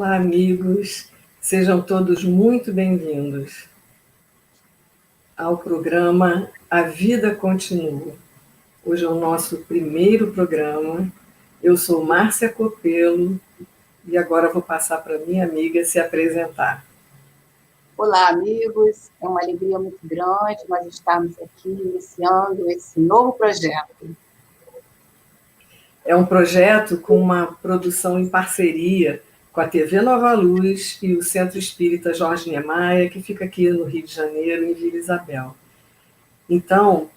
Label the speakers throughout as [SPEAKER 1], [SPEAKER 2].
[SPEAKER 1] Olá, amigos. Sejam todos muito bem-vindos ao programa A Vida Continua. Hoje é o nosso primeiro programa. Eu sou Márcia Copelo e agora vou passar para minha amiga se apresentar.
[SPEAKER 2] Olá, amigos. É uma alegria muito grande nós estarmos aqui iniciando esse novo projeto.
[SPEAKER 1] É um projeto com uma produção em parceria com a TV Nova Luz e o Centro Espírita Jorge Niemeyer, que fica aqui no Rio de Janeiro, em Vila Isabel. Então,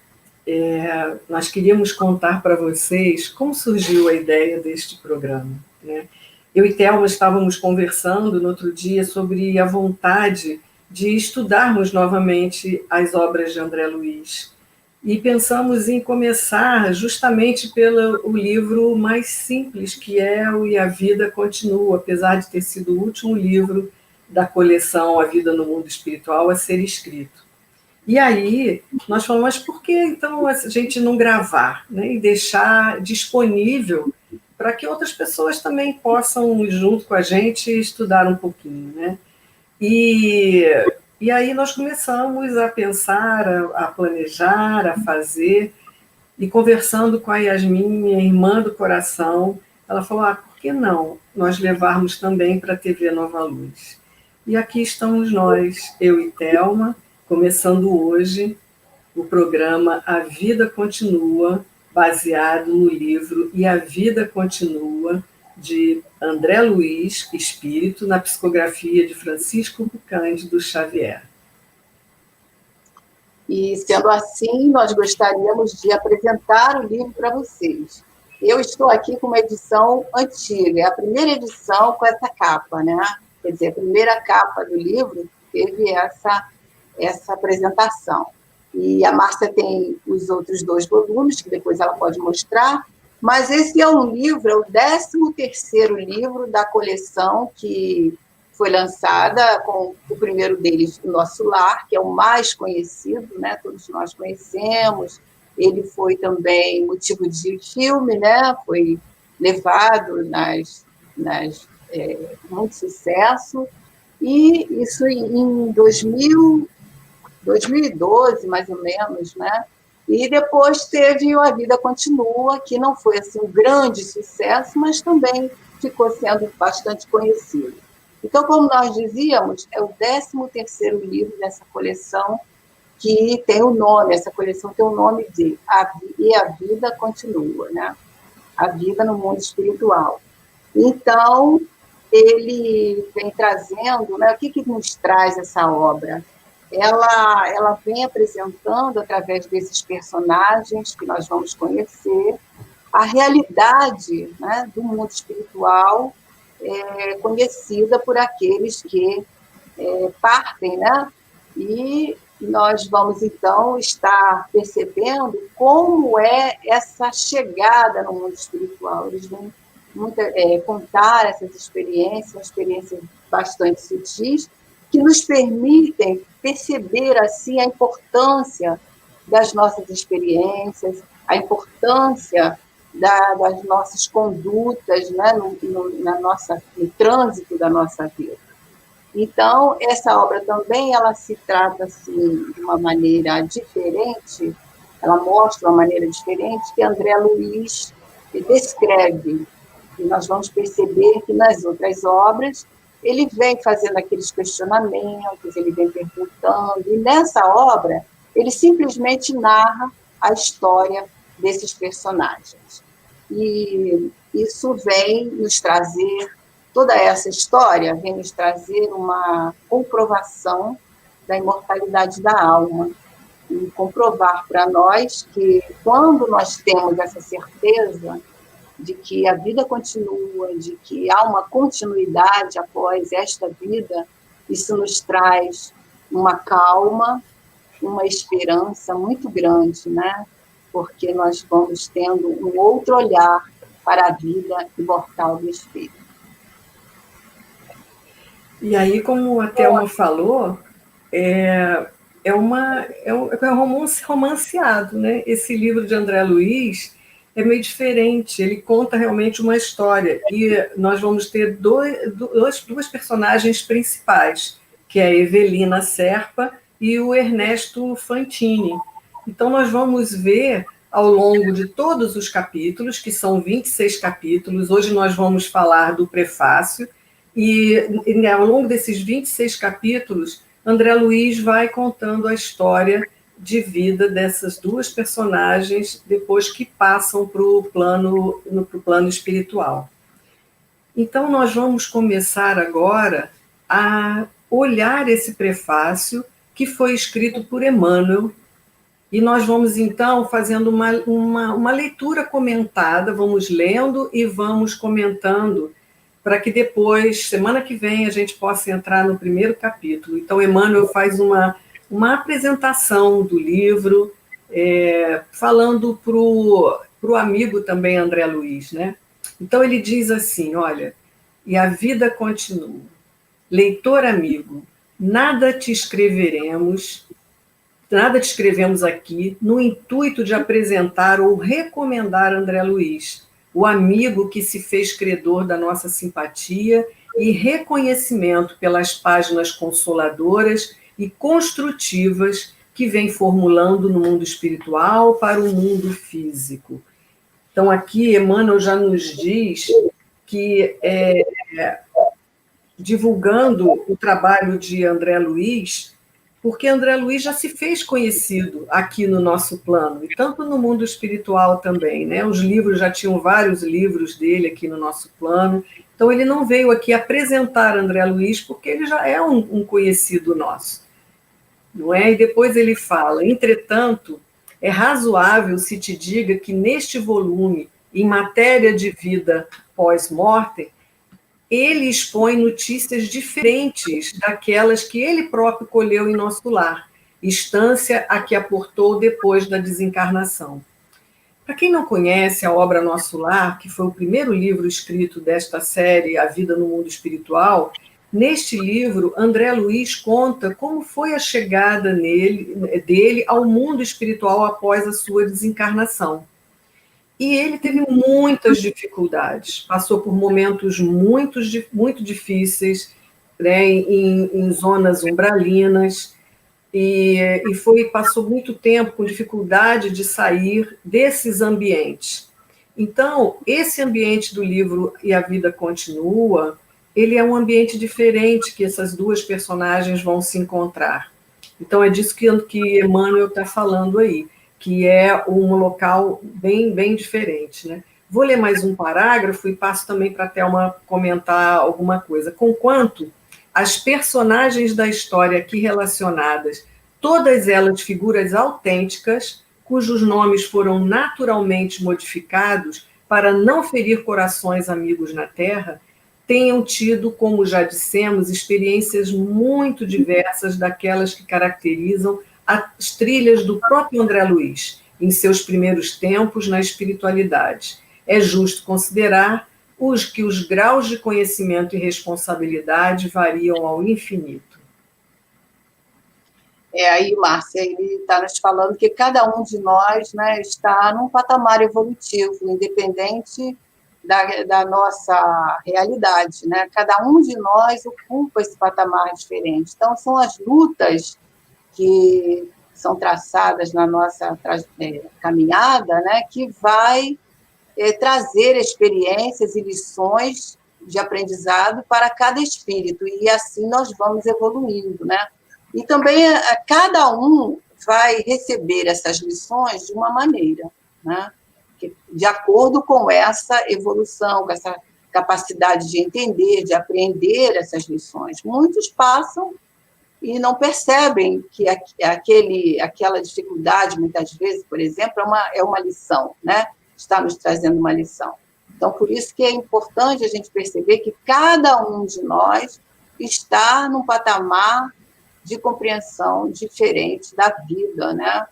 [SPEAKER 1] nós queríamos contar para vocês como surgiu a ideia deste programa, né? Eu e Thelma estávamos conversando no outro dia sobre a vontade de estudarmos novamente as obras de André Luiz. E pensamos em começar justamente pelo livro mais simples, que é o E a Vida Continua, apesar de ter sido o último livro da coleção A Vida no Mundo Espiritual a ser escrito. E aí nós falamos, mas por que então a gente não gravar, né, e deixar disponível para que outras pessoas também possam, junto com a gente, estudar um pouquinho, né? E aí nós começamos a pensar, a planejar, a fazer, e conversando com a Yasmin, minha irmã do coração, ela falou, por que não nós levarmos também para a TV Nova Luz? E aqui estamos nós, eu e Thelma, começando hoje o programa A Vida Continua, baseado no livro E a Vida Continua, de André Luiz, Espírito, na psicografia de Francisco Cândido Xavier.
[SPEAKER 2] E, sendo assim, nós gostaríamos de apresentar o livro para vocês. Eu estou aqui com uma edição antiga, é a primeira edição com essa capa, né? Quer dizer, a primeira capa do livro teve essa apresentação. E a Márcia tem os outros 2 volumes, que depois ela pode mostrar, mas esse é um livro, é o 13º livro da coleção que foi lançada, com o primeiro deles, O Nosso Lar, que é o mais conhecido, né? Todos nós conhecemos. Ele foi também motivo de filme, né? Foi levado muito sucesso, e isso em 2012, mais ou menos, né? E depois teve A Vida Continua, que não foi assim um grande sucesso, mas também ficou sendo bastante conhecido. Então, como nós dizíamos, é o 13º livro dessa coleção, que tem o nome, essa coleção tem o nome de E a Vida Continua, né? A Vida no Mundo Espiritual. Então, ele vem trazendo, né, o que nos traz essa obra? Ela vem apresentando, através desses personagens que nós vamos conhecer, a realidade, né, do mundo espiritual, conhecida por aqueles que partem, né? E nós vamos, então, estar percebendo como é essa chegada no mundo espiritual. Eles vão contar essas experiências bastante sutis, que nos permitem perceber, assim, a importância das nossas experiências, a importância das nossas condutas, né, no trânsito da nossa vida. Então, essa obra também, ela se trata, assim, de uma maneira diferente, ela mostra uma maneira diferente que André Luiz descreve. E nós vamos perceber que nas outras obras ele vem fazendo aqueles questionamentos, ele vem perguntando, e nessa obra ele simplesmente narra a história desses personagens. E isso vem nos trazer, toda essa história vem nos trazer uma comprovação da imortalidade da alma, e comprovar para nós que, quando nós temos essa certeza de que a vida continua, de que há uma continuidade após esta vida, isso nos traz uma calma, uma esperança muito grande, né? Porque nós vamos tendo um outro olhar para a vida imortal do espírito.
[SPEAKER 1] E aí, como a Thelma falou, é um romance romanceado, né? Esse livro de André Luiz, é meio diferente, ele conta realmente uma história, e nós vamos ter duas personagens principais, que é a Evelina Serpa e o Ernesto Fantini. Então nós vamos ver, ao longo de todos os capítulos, que são 26 capítulos, hoje nós vamos falar do prefácio, e ao longo desses 26 capítulos, André Luiz vai contando a história de vida dessas duas personagens depois que passam para o plano espiritual. Então, nós vamos começar agora a olhar esse prefácio que foi escrito por Emmanuel, e nós vamos, então, fazendo uma leitura comentada, vamos lendo e vamos comentando, para que depois, semana que vem, a gente possa entrar no primeiro capítulo. Então, Emmanuel faz uma apresentação do livro, falando para o amigo também, André Luiz, né? Então, ele diz assim, olha, e a vida continua. Leitor amigo, nada te escrevemos aqui no intuito de apresentar ou recomendar André Luiz, o amigo que se fez credor da nossa simpatia e reconhecimento pelas páginas consoladoras e construtivas que vem formulando no mundo espiritual para o mundo físico. Então, aqui, Emmanuel já nos diz que, divulgando o trabalho de André Luiz, porque André Luiz já se fez conhecido aqui no nosso plano, e tanto no mundo espiritual também, né? Os livros, já tinham vários livros dele aqui no nosso plano, então ele não veio aqui apresentar André Luiz, porque ele já é um conhecido nosso, não é? E depois ele fala, entretanto, é razoável se te diga que neste volume, em matéria de vida pós-mortem, ele expõe notícias diferentes daquelas que ele próprio colheu em nosso lar, instância a que aportou depois da desencarnação. Para quem não conhece a obra Nosso Lar, que foi o primeiro livro escrito desta série, A Vida no Mundo Espiritual, neste livro, André Luiz conta como foi a chegada dele ao mundo espiritual após a sua desencarnação. E ele teve muitas dificuldades, passou por momentos muito difíceis, né, em zonas umbralinas, e passou muito tempo com dificuldade de sair desses ambientes. Então, esse ambiente do livro E a Vida Continua, ele é um ambiente diferente que essas duas personagens vão se encontrar. Então, é disso que Emmanuel está falando aí, que é um local bem, bem diferente, né? Vou ler mais um parágrafo e passo também para a Thelma comentar alguma coisa. Conquanto as personagens da história aqui relacionadas, todas elas figuras autênticas, cujos nomes foram naturalmente modificados para não ferir corações amigos na Terra, tenham tido, como já dissemos, experiências muito diversas daquelas que caracterizam as trilhas do próprio André Luiz, em seus primeiros tempos na espiritualidade. É justo considerar que os graus de conhecimento e responsabilidade variam ao infinito.
[SPEAKER 2] Aí, Márcia, ele está nos falando que cada um de nós, né, está num patamar evolutivo, independente da nossa realidade, né? Cada um de nós ocupa esse patamar diferente. Então, são as lutas que são traçadas na nossa caminhada, né, que vai trazer experiências e lições de aprendizado para cada espírito, e assim nós vamos evoluindo, né? E também cada um vai receber essas lições de uma maneira, né? De acordo com essa evolução, com essa capacidade de entender, de aprender essas lições. Muitos passam e não percebem que aquela dificuldade, muitas vezes, por exemplo, é uma lição, né? Está nos trazendo uma lição. Então, por isso que é importante a gente perceber que cada um de nós está num patamar de compreensão diferente da vida, né?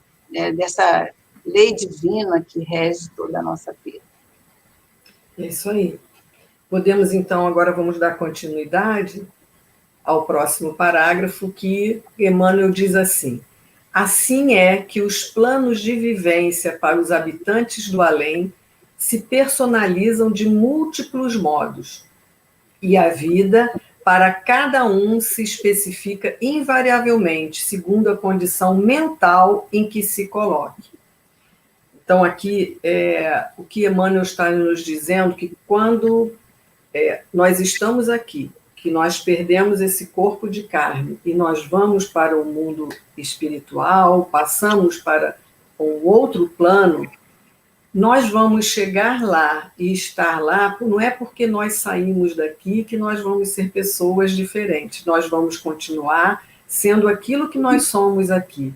[SPEAKER 2] Dessa lei divina que rege toda a nossa vida.
[SPEAKER 1] É isso aí. Podemos, então, agora vamos dar continuidade ao próximo parágrafo, que Emmanuel diz assim: assim é que os planos de vivência para os habitantes do além se personalizam de múltiplos modos, e a vida para cada um se especifica invariavelmente segundo a condição mental em que se coloque. Então, aqui, o que Emmanuel está nos dizendo, que quando nós estamos aqui, que nós perdemos esse corpo de carne e nós vamos para o mundo espiritual, passamos para um outro plano, nós vamos chegar lá e estar lá, não é porque nós saímos daqui que nós vamos ser pessoas diferentes, nós vamos continuar sendo aquilo que nós somos aqui.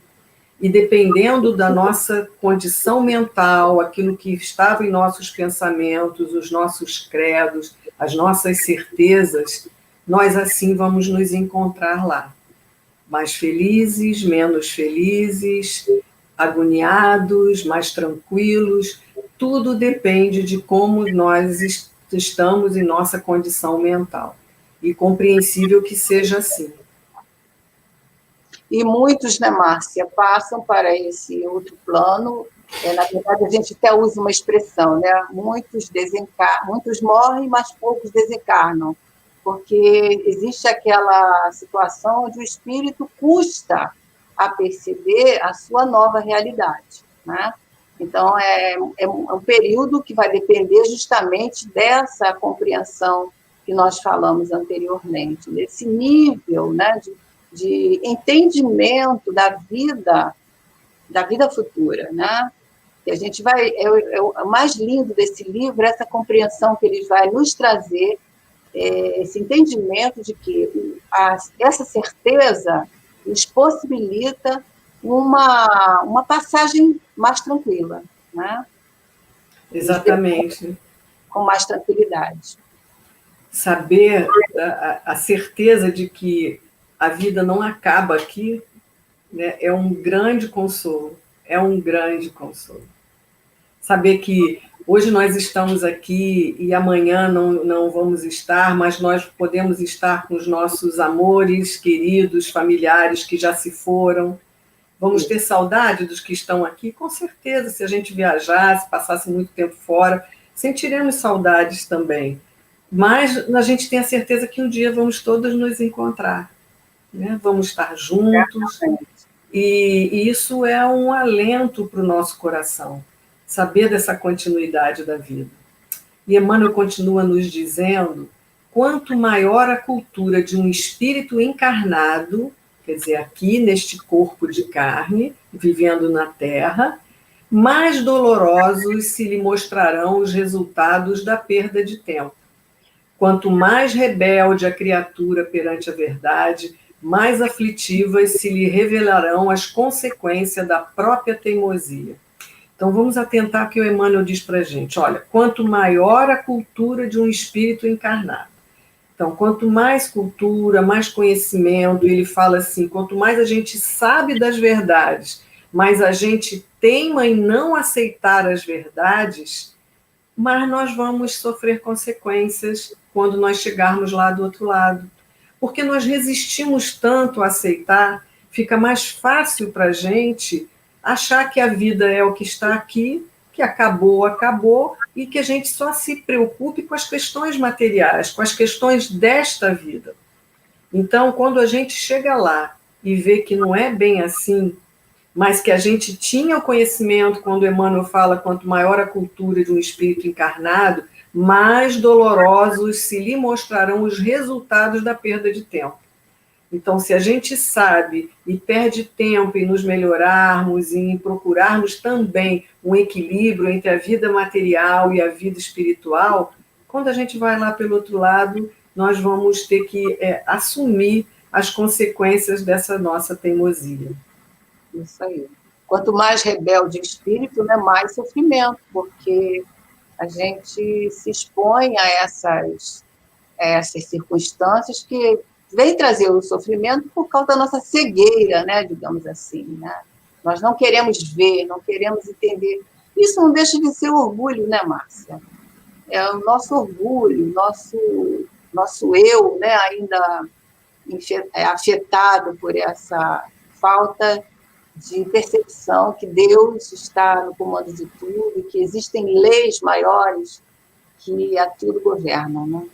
[SPEAKER 1] E dependendo da nossa condição mental, aquilo que estava em nossos pensamentos, os nossos credos, as nossas certezas, nós assim vamos nos encontrar lá. Mais felizes, menos felizes, agoniados, mais tranquilos, tudo depende de como nós estamos em nossa condição mental. E compreensível que seja assim.
[SPEAKER 2] E muitos, né, Márcia, passam para esse outro plano. Na verdade, a gente até usa uma expressão, né? Muitos morrem, mas poucos desencarnam, porque existe aquela situação onde o espírito custa a perceber a sua nova realidade, né? Então, é um período que vai depender justamente dessa compreensão que nós falamos anteriormente, desse nível, né, de entendimento da vida futura, né? E a gente vai, o mais lindo desse livro é essa compreensão que ele vai nos trazer, esse entendimento de que essa certeza nos possibilita uma passagem mais tranquila, né?
[SPEAKER 1] Exatamente.
[SPEAKER 2] Com mais tranquilidade.
[SPEAKER 1] Saber a certeza de que a vida não acaba aqui, né, é um grande consolo. É um grande consolo. Saber que hoje nós estamos aqui e amanhã não vamos estar, mas nós podemos estar com os nossos amores, queridos, familiares que já se foram. Vamos ter saudade dos que estão aqui? Com certeza, se a gente viajasse, passasse muito tempo fora, sentiremos saudades também. Mas a gente tem a certeza que um dia vamos todos nos encontrar, né? Vamos estar juntos, e isso é um alento para o nosso coração, saber dessa continuidade da vida. E Emmanuel continua nos dizendo, quanto maior a cultura de um espírito encarnado, quer dizer, aqui neste corpo de carne, vivendo na Terra, mais dolorosos se lhe mostrarão os resultados da perda de tempo. Quanto mais rebelde a criatura perante a verdade, mais aflitivas se lhe revelarão as consequências da própria teimosia. Então, vamos atentar ao que o Emmanuel diz para a gente. Olha, quanto maior a cultura de um espírito encarnado. Então, quanto mais cultura, mais conhecimento, ele fala assim, quanto mais a gente sabe das verdades, mais a gente teima em não aceitar as verdades, mas nós vamos sofrer consequências quando nós chegarmos lá do outro lado. Porque nós resistimos tanto a aceitar, fica mais fácil para a gente achar que a vida é o que está aqui, que acabou, acabou, e que a gente só se preocupe com as questões materiais, com as questões desta vida. Então, quando a gente chega lá e vê que não é bem assim, mas que a gente tinha o conhecimento, quando Emmanuel fala, quanto maior a cultura de um espírito encarnado, mais dolorosos se lhe mostrarão os resultados da perda de tempo. Então, se a gente sabe e perde tempo em nos melhorarmos e em procurarmos também um equilíbrio entre a vida material e a vida espiritual, quando a gente vai lá pelo outro lado, nós vamos ter que assumir as consequências dessa nossa teimosia.
[SPEAKER 2] Isso aí. Quanto mais rebelde o espírito, né, mais sofrimento, porque a gente se expõe a essas circunstâncias que vem trazer o sofrimento por causa da nossa cegueira, né, digamos assim, né? Nós não queremos ver, não queremos entender. Isso não deixa de ser orgulho, né, Márcia? É o nosso orgulho, nosso eu, né, ainda afetado por essa falta de percepção que Deus está no comando de tudo, que existem leis maiores que a tudo governam, né?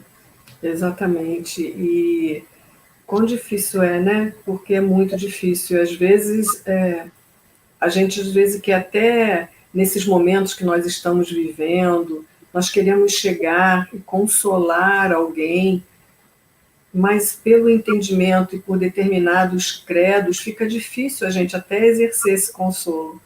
[SPEAKER 1] Exatamente. E quão difícil é, né? Porque é muito difícil. Às vezes, a gente às vezes quer até, nesses momentos que nós estamos vivendo, nós queremos chegar e consolar alguém, mas pelo entendimento e por determinados credos, fica difícil a gente até exercer esse consolo.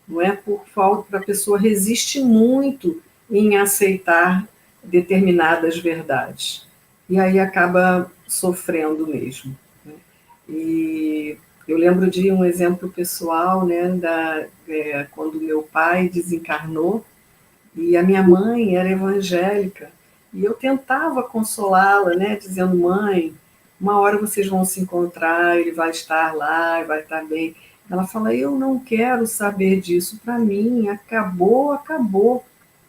[SPEAKER 1] Não é por falta, a pessoa resiste muito em aceitar determinadas verdades. E aí acaba sofrendo mesmo, né? E eu lembro de um exemplo pessoal, né, quando meu pai desencarnou, e a minha mãe era evangélica, e eu tentava consolá-la, né, dizendo: mãe, uma hora vocês vão se encontrar, ele vai estar lá, vai estar bem. Ela fala: eu não quero saber disso, para mim acabou, acabou,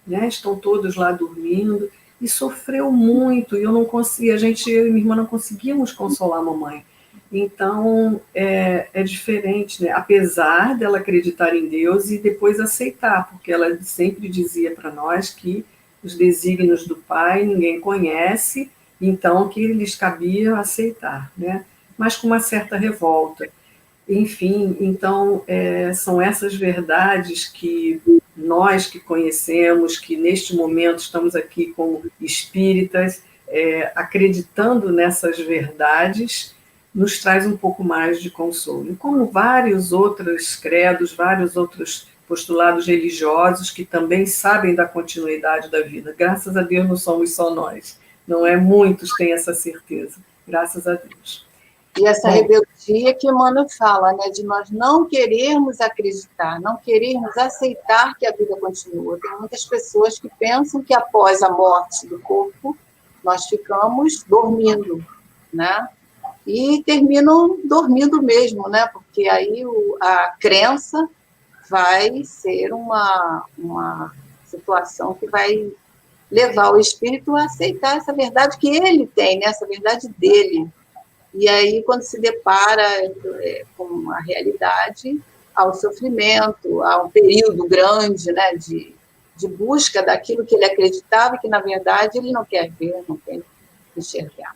[SPEAKER 1] né? Estão todos lá dormindo, e sofreu muito, e eu não conseguia, eu e minha irmã não conseguimos consolar a mamãe. Então, é diferente, né? Apesar dela acreditar em Deus e depois aceitar, porque ela sempre dizia para nós que os desígnios do Pai ninguém conhece, então que lhes cabia aceitar, né? Mas com uma certa revolta. Enfim, então, são essas verdades que nós que conhecemos, que neste momento estamos aqui como espíritas, acreditando nessas verdades, nos traz um pouco mais de consolo. E como vários outros credos, vários outros postulados religiosos que também sabem da continuidade da vida. Graças a Deus não somos só nós, não é? Muitos têm essa certeza, graças a Deus.
[SPEAKER 2] E essa rebeldia que Emmanuel fala, né, de nós não querermos acreditar, não querermos aceitar que a vida continua. Tem muitas pessoas que pensam que após a morte do corpo, nós ficamos dormindo, né? E terminam dormindo mesmo, né? Porque aí a crença vai ser uma situação que vai levar o espírito a aceitar essa verdade que ele tem, né? Essa verdade dele. E aí, quando se depara com a realidade, ao sofrimento, a um período grande, né, de busca daquilo que ele acreditava, que, na verdade, ele não quer ver, não quer enxergar.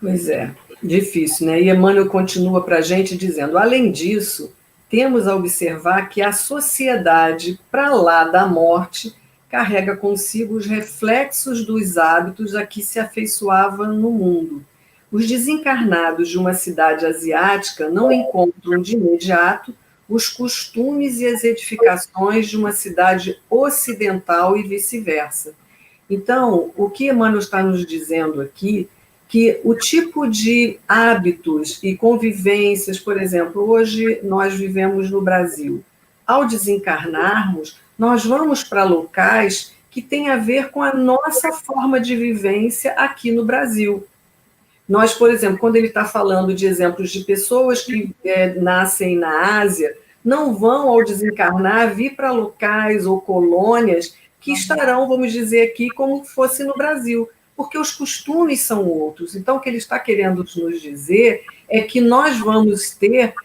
[SPEAKER 1] Pois é, difícil, né? E Emmanuel continua para a gente dizendo: além disso, temos a observar que a sociedade para lá da morte carrega consigo os reflexos dos hábitos a que se afeiçoava no mundo. Os desencarnados de uma cidade asiática não encontram de imediato os costumes e as edificações de uma cidade ocidental e vice-versa. Então, o que Emmanuel está nos dizendo aqui, que o tipo de hábitos e convivências, por exemplo, hoje nós vivemos no Brasil. Ao desencarnarmos, nós vamos para locais que têm a ver com a nossa forma de vivência aqui no Brasil. Nós, por exemplo, quando ele está falando de exemplos de pessoas que nascem na Ásia, não vão, ao desencarnar, vir para locais ou colônias que estarão, vamos dizer aqui, como fosse no Brasil, porque os costumes são outros. Então, o que ele está querendo nos dizer é que nós vamos ter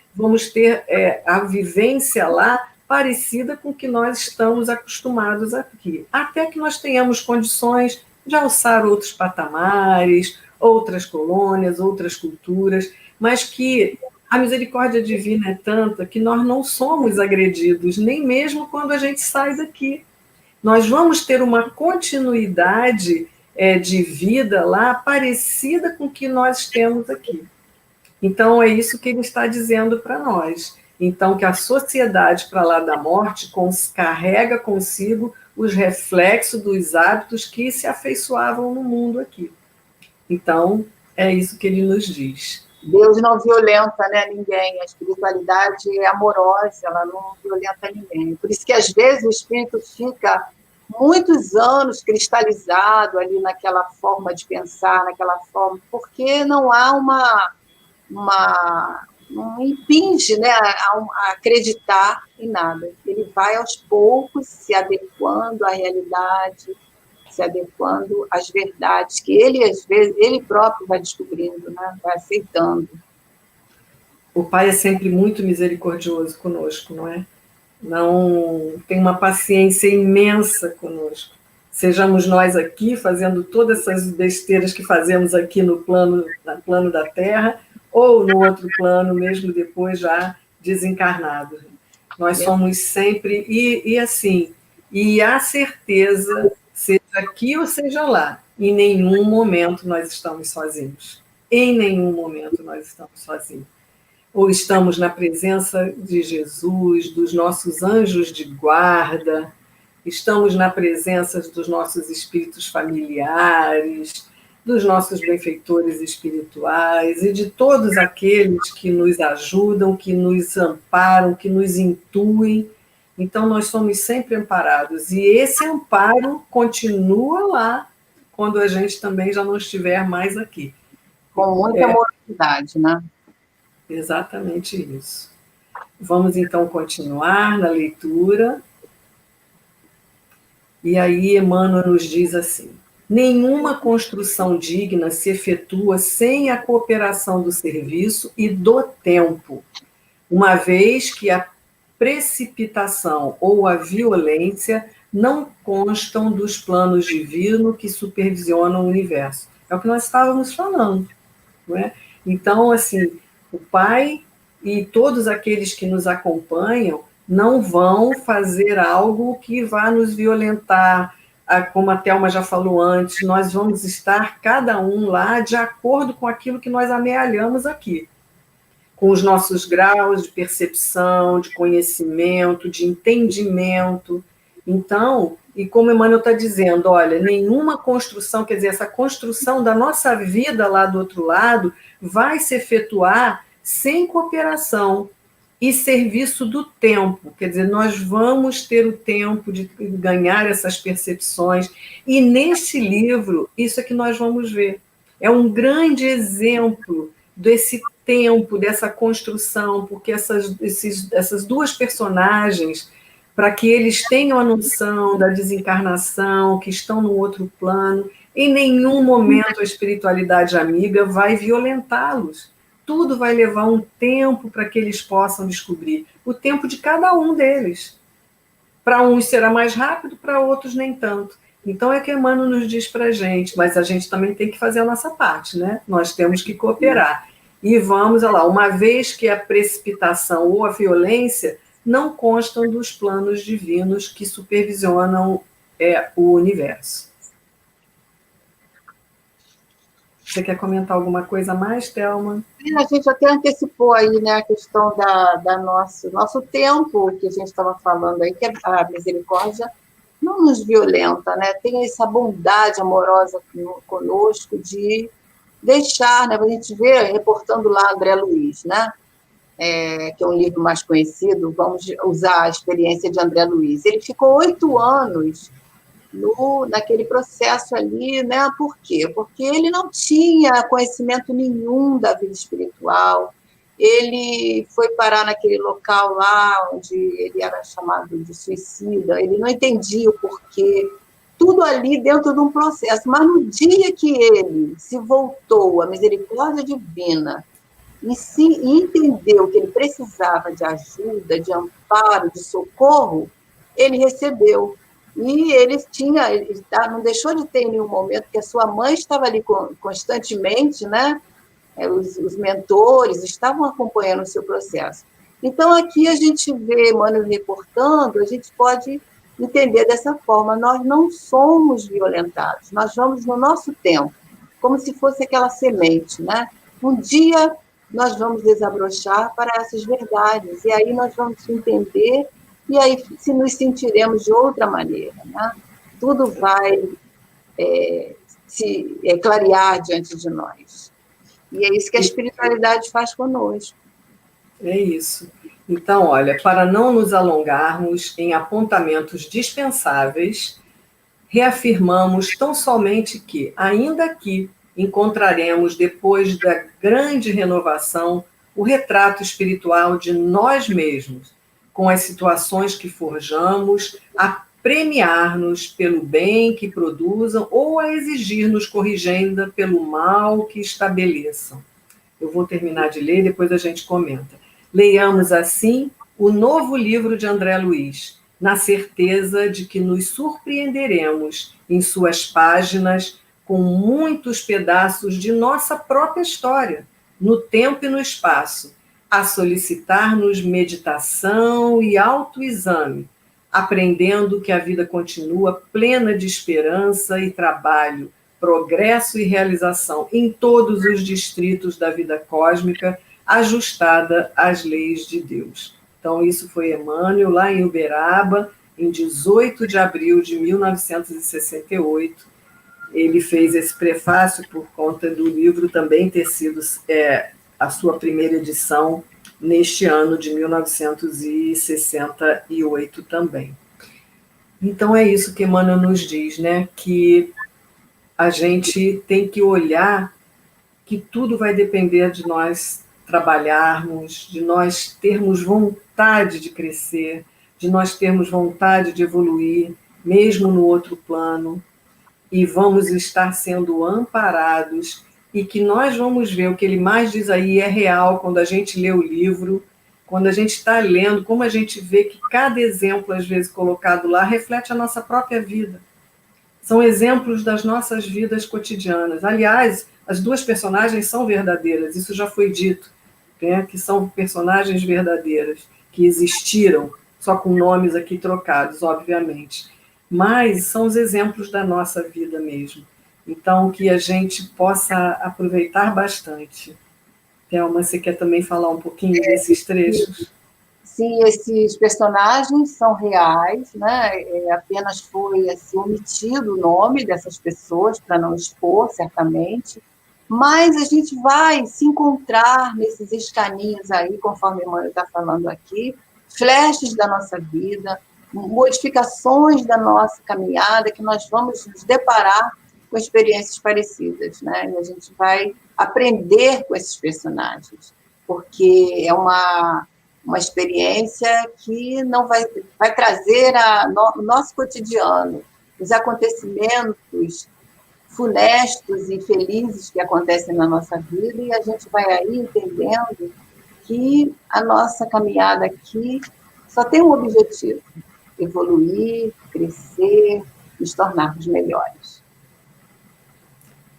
[SPEAKER 1] a vivência lá parecida com o que nós estamos acostumados aqui, até que nós tenhamos condições de alçar outros patamares, outras colônias, outras culturas, mas que a misericórdia divina é tanta que nós não somos agredidos, nem mesmo quando a gente sai daqui. Nós vamos ter uma continuidade de vida lá parecida com o que nós temos aqui. Então, é isso que ele está dizendo para nós. Então, que a sociedade para lá da morte carrega consigo os reflexos dos hábitos que se afeiçoavam no mundo aqui. Então, é isso que ele nos diz.
[SPEAKER 2] Deus não violenta, né, ninguém. A espiritualidade é amorosa, ela não violenta ninguém. Por isso que, às vezes, o espírito fica muitos anos cristalizado ali naquela forma de pensar, naquela forma, porque não há não impinge, né, a acreditar em nada. Ele vai, aos poucos, se adequando à realidade, se adequando às verdades que ele, às vezes, ele próprio vai descobrindo, né? Vai aceitando.
[SPEAKER 1] o Pai é sempre muito misericordioso conosco, não é? Não tem uma paciência imensa conosco. Sejamos nós aqui fazendo todas essas besteiras que fazemos aqui no plano da Terra, ou no outro plano, mesmo depois já desencarnado. Nós somos sempre, e assim, e a certeza, seja aqui ou seja lá, em nenhum momento nós estamos sozinhos. Em nenhum momento nós estamos sozinhos. Ou estamos na presença de Jesus, dos nossos anjos de guarda, estamos na presença dos nossos espíritos familiares, dos nossos benfeitores espirituais e de todos aqueles que nos ajudam, que nos amparam, que nos intuem. Então, nós somos sempre amparados. E esse amparo continua lá, quando a gente também já não estiver mais aqui.
[SPEAKER 2] Com muita amorosidade, né?
[SPEAKER 1] Exatamente isso. Vamos, então, continuar na leitura. E aí Emmanuel nos diz assim: nenhuma construção digna se efetua sem a cooperação do serviço e do tempo, uma vez que a precipitação ou a violência não constam dos planos divinos que supervisionam o universo. É o que nós estávamos falando, não é? Então, assim, o Pai e todos aqueles que nos acompanham não vão fazer algo que vá nos violentar. Como a Thelma já falou antes, nós vamos estar, cada um lá, de acordo com aquilo que nós amealhamos aqui, com os nossos graus de percepção, de conhecimento, de entendimento. Então, e como Emmanuel está dizendo, olha, nenhuma construção, quer dizer, essa construção da nossa vida lá do outro lado vai se efetuar sem cooperação e serviço do tempo. Quer dizer, nós vamos ter o tempo de ganhar essas percepções. E nesse livro, isso é que nós vamos ver. É um grande exemplo desse tempo, dessa construção, porque essas duas personagens, para que eles tenham a noção da desencarnação, que estão no outro plano, em nenhum momento a espiritualidade amiga vai violentá-los. Tudo vai levar um tempo para que eles possam descobrir. O tempo de cada um deles. Para uns será mais rápido, para outros nem tanto. Então é que Emmanuel nos diz para a gente, mas a gente também tem que fazer a nossa parte, né? Nós temos que cooperar. E vamos, olha lá, uma vez que a precipitação ou a violência não constam dos planos divinos que supervisionam o universo. Você quer comentar alguma coisa a mais, Thelma?
[SPEAKER 2] A gente até antecipou aí, né, a questão da nosso tempo, que a gente estava falando aí, que a misericórdia não nos violenta, né? Tem essa bondade amorosa conosco de deixar, né? A gente vê, reportando lá André Luiz, né? Que é um livro mais conhecido, vamos usar a experiência de André Luiz. Ele ficou 8 anos naquele processo ali, né? Por quê? Porque ele não tinha conhecimento nenhum da vida espiritual, ele foi parar naquele local lá onde ele era chamado de suicida, ele não entendia o porquê, tudo ali dentro de um processo, mas no dia que ele se voltou à misericórdia divina e entendeu que ele precisava de ajuda, de amparo, de socorro, ele recebeu. E ele não deixou de ter em nenhum momento, que a sua mãe estava ali constantemente, né? Os mentores estavam acompanhando o seu processo. Então, aqui a gente vê Emmanuel reportando, a gente pode entender dessa forma, nós não somos violentados, nós vamos no nosso tempo, como se fosse aquela semente, né? Um dia nós vamos desabrochar para essas verdades, e aí nós vamos entender, e aí se nos sentiremos de outra maneira, né? Tudo vai se clarear diante de nós. E é isso que a espiritualidade faz conosco.
[SPEAKER 1] É isso. Então, olha, para não nos alongarmos em apontamentos dispensáveis, reafirmamos tão somente que, ainda aqui, encontraremos, depois da grande renovação, o retrato espiritual de nós mesmos, com as situações que forjamos, a premiar-nos pelo bem que produzam ou a exigir-nos corrigenda pelo mal que estabeleçam. Eu vou terminar de ler e depois a gente comenta. Leiamos, assim, o novo livro de André Luiz, na certeza de que nos surpreenderemos em suas páginas com muitos pedaços de nossa própria história, no tempo e no espaço, a solicitar-nos meditação e autoexame, aprendendo que a vida continua plena de esperança e trabalho, progresso e realização em todos os distritos da vida cósmica, ajustada às leis de Deus. Então, isso foi Emmanuel, lá em Uberaba, em 18 de abril de 1968. Ele fez esse prefácio por conta do livro também ter sido a sua primeira edição neste ano de 1968 também. Então, é isso que Emmanuel nos diz, né? Que a gente tem que olhar que tudo vai depender de nós trabalharmos, de nós termos vontade de crescer, de nós termos vontade de evoluir, mesmo no outro plano, e vamos estar sendo amparados, e que nós vamos ver o que ele mais diz aí é real quando a gente lê o livro, quando a gente está lendo, como a gente vê que cada exemplo, às vezes, colocado lá, reflete a nossa própria vida. São exemplos das nossas vidas cotidianas. Aliás, as duas personagens são verdadeiras, isso já foi dito, né? Que são personagens verdadeiras, que existiram, só com nomes aqui trocados, obviamente. Mas são os exemplos da nossa vida mesmo. Então, que a gente possa aproveitar bastante. Thelma, você quer também falar um pouquinho desses trechos?
[SPEAKER 2] Sim, esses personagens são reais, né? Apenas foi assim, omitido o nome dessas pessoas para não expor, certamente, mas a gente vai se encontrar nesses escaninhos aí, conforme a Emmanuel está falando aqui, flashes da nossa vida, modificações da nossa caminhada, que nós vamos nos deparar com experiências parecidas, né? E a gente vai aprender com esses personagens, porque é uma experiência que não vai trazer o nosso cotidiano, os acontecimentos funestos e felizes que acontecem na nossa vida, e a gente vai aí entendendo que a nossa caminhada aqui só tem um objetivo: evoluir, crescer, nos tornarmos melhores.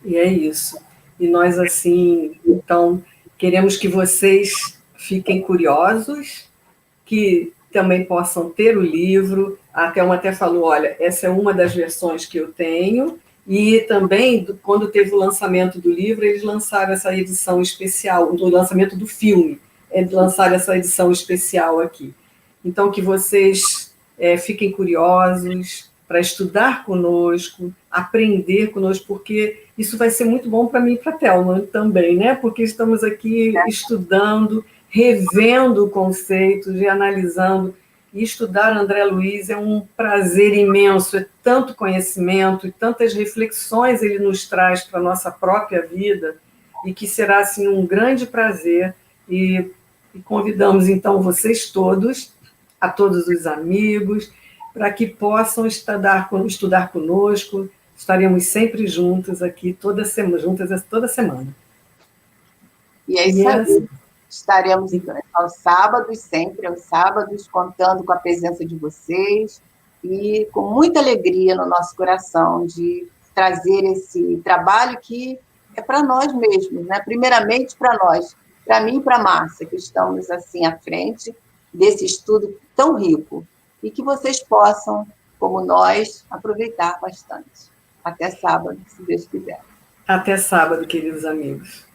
[SPEAKER 1] E é isso. E nós, assim, então, queremos que vocês fiquem curiosos, que também possam ter o livro. A Thelma até falou, olha, essa é uma das versões que eu tenho, e também, quando teve o lançamento do livro, eles lançaram essa edição especial, o lançamento do filme, lançaram essa edição especial aqui. Então, que vocês fiquem curiosos para estudar conosco, aprender conosco, porque isso vai ser muito bom para mim e para a Thelma também, né? Porque estamos aqui estudando, revendo conceitos e analisando. E estudar André Luiz é um prazer imenso, é tanto conhecimento e tantas reflexões ele nos traz para a nossa própria vida, e que será assim, um grande prazer. E convidamos, então, vocês todos, a todos os amigos, para que possam estudar conosco. Estaremos sempre juntos aqui, juntas toda semana.
[SPEAKER 2] E é isso aí. Estaremos aos sábados, sempre aos sábados, contando com a presença de vocês e com muita alegria no nosso coração de trazer esse trabalho que é para nós mesmos, né? Primeiramente para nós, para mim e para a Márcia, que estamos assim à frente desse estudo tão rico, e que vocês possam, como nós, aproveitar bastante. Até sábado, se Deus quiser.
[SPEAKER 1] Até sábado, queridos amigos.